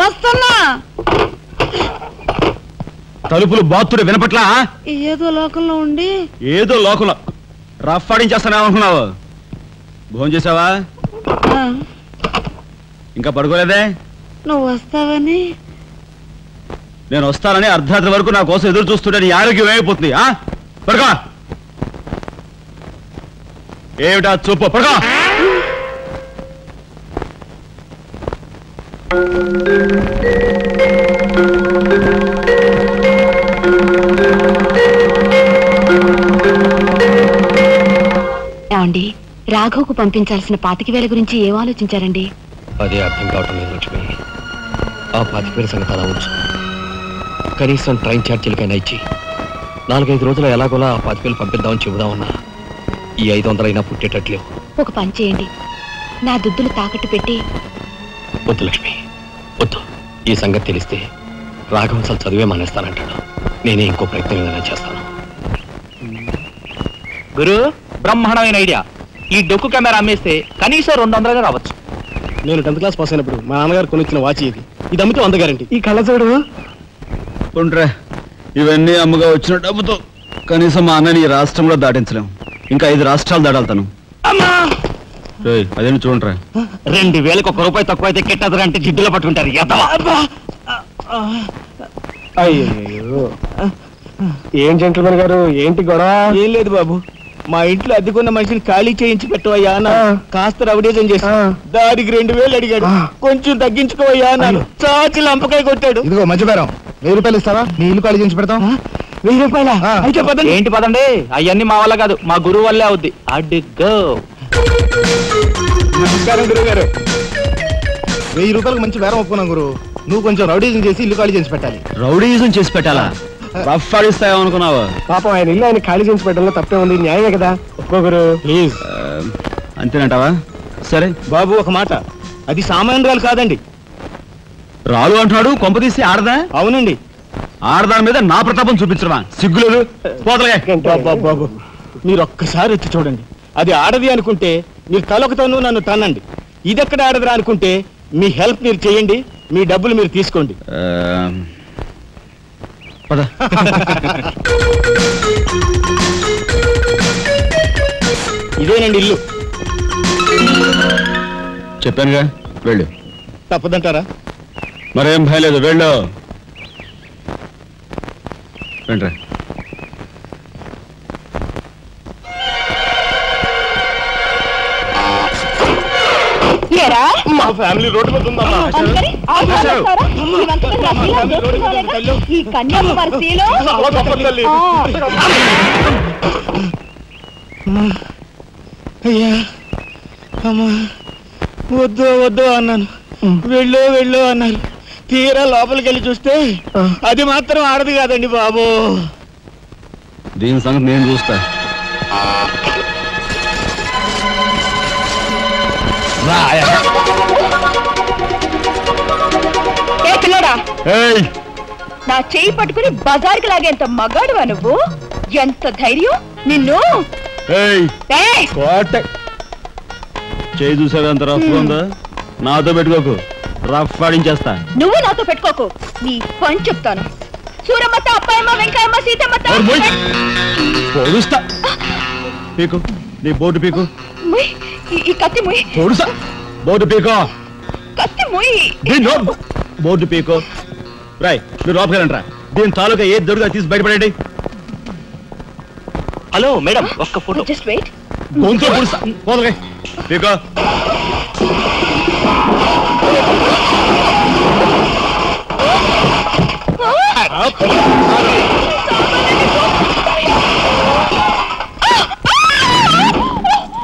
వస్తున్నా. తలుపులు బాత్తుడు వినపట్లా? ఏదో లోకంలో ఉండి ఏదో లోకంలో రఫ్ ఆడించేస్తానేమనుకున్నావు? భోజనం చేసావా? ఇంకా పడుకోలేదే? నువ్వు వస్తావని. నేను వస్తానని అర్ధరాత్రి వరకు నా కోసం ఎదురు చూస్తుంటే నీ ఆరోగ్యం ఏమైపోతుంది? పడుకో. ఏమిటా చూపు? పడుకో. ఏమండి, రాఘవ్కు పంపించాల్సిన 25,000 గురించి ఏం ఆలోచించారండి? అదే అర్థం కావటం లేదు లక్ష్మి. ఆ 25,000 సంగతి అలా వచ్చు. కనీసం ట్రైన్ ఛార్జీలకైనా ఇచ్చి 4-5 రోజులు ఎలాగోలా ఆ 25,000 పంపిద్దామని చెబుదామన్నా ఈ 500 అయినా పుట్టేటట్లేవు. ఒక పని చేయండి, నా దుద్దులు తాకట్టు పెట్టి. వద్దు లక్ష్మి, వద్దు. ఈ సంగతి తెలిస్తే రాఘవ్ అసలు చదివే మానేస్తానంటాడు. నేనే ఇంకో ప్రయత్నం ఏదైనా చేస్తాను. గురు, బ్రహ్మాండమైన ఐడియా. ఈ డొక్కు కెమెరా అమ్మేస్తే కనీసం 200 రావచ్చు. నేను 10th క్లాస్ పాస్ అయినప్పుడు మా నాన్నగారు కొనిచ్చిన వాచ్ ఇది అమ్మితే 100 గ్యారెంటీ. ఈ కళ్ళజోడు ఉండ్రా, ఇవన్నీ అమ్మగా వచ్చిన డబ్బుతో కనీసం మా అన్నని ఈ రాష్ట్రంలో దాటించలేం. ఇంకా 5 రాష్ట్రాలు దాడాలి తను. అదేమి చూడండిరా. 2,000కు 1 రూపాయి తక్కువ అయితే కెట్టదురా అంటే జిడ్డులో పట్టుకుంటారు. అయ్యో, ఏం జెంట్లమెన్ గారు, ఏంటి గొడవ? ఏం లేదు బాబు, మా ఇంట్లో అద్దెకున్న మనిషిని ఖాళీ చేయించి పెట్టవయ్యా అన్న. కాస్త రవిడేజం చేసి దానికి 2,000 అడిగాడు. కొంచెం తగ్గించుకోవయ్యా అన్నాను. చాచి లంపకాయ కొట్టాడు. ఇదిగో మధ్యపేరం 1000 రూపాయలు ఇస్తావా? నీ ఇల్లు ఖాళీ చేయించి పెడతాం. 1000 రూపాయల? అయితే పదండి. ఏంటి పదండి, అవన్నీ మా వల్ల కాదు, మా గురువు వల్లే అవుద్ది. అడ్డుగో. నమస్కారం గురువు గారు. 1000 రూపాయలకు మంచి బేరం ఒప్పుకున్నాం గురు. నువ్వు కొంచెం రౌడీజం చేసి ఇల్లు ఖాళీ చేసి పెట్టాలి. రౌడీజం చేసి పెట్టాలా? రఫ్ ఆడిస్తాయేమనుకున్నావా? పాపం ఆయన ఇల్లు ఆయన ఖాళీ చేసి పెట్టడంలో తప్పే ఉంది. న్యాయమే కదా. ఒప్పుకోగురు ప్లీజ్. అంతేనంటావా? సరే బాబు, ఒక మాట, అది సామాన్యురాలు కాదండి. రాలు అంటున్నాడు. కొంపదీసి ఆడదా? అవునండి. ఆడదాని మీద నా ప్రతాపం చూపించడమా? సిగ్గులేదు. బాబు, మీరు ఒక్కసారి వచ్చి చూడండి. అది ఆడది అనుకుంటే మీరు తలొకతోనూ నన్ను తన్నండి. ఇదెక్కడ ఆడదురా అనుకుంటే మీ హెల్ప్ మీరు చేయండి, మీ డబ్బులు మీరు తీసుకోండి. ఇదేనండి ఇల్లు. చెప్పానుగా, వెళ్ళు. తప్పదంటారా? మరేం భయం లేదు, వెళ్ళు. వెంట్రా. మా ఫ్యామిలీ రోడ్డు మీద ఉందమ్మా. ఈ కన్యాకుమారిలో అయ్యా అమ్మా, వద్దు వద్దు అన్నాను. వెళ్ళు అన్నారు. తీరా లోపలికి వెళ్ళి చూస్తే అది మాత్రం ఆడదు కాదండి బాబు. దీని సంగతి నేను చూస్తా. నా చెయ్యి పట్టుకుని బజార్కి లాగేంత మగాడువా నువ్వు? ఎంత ధైర్యం నిన్ను! చేయి చూసావు ఎంత రఫ్ ఉందా? నాతో పెట్టుకోకు, రఫ్ ఆడించేస్తా. నువ్వు నాతో పెట్టుకోకు, నీ పని చెప్తాను. సూరమ్మత, అప్పాయమ్మ, వెంకాయమ్మ, సీతమ్మత పొడుస్తా. పీకు, నీ బోటు పీకు. ఈ కత్తి ముయ్. పొడుసా, బోటు పీకో. కత్తి ముయ్. బోర్డు పీకో. రాయ్, మీరు లోపకెళ్ళంట్రా. దీని తాలూకా ఏది దొరుకుతా తీసి బయటపడండి. హలో మేడం, ఒక్క ఫోటో. Just wait. గొంతు పొడుస్తా. పోదకే పీకో.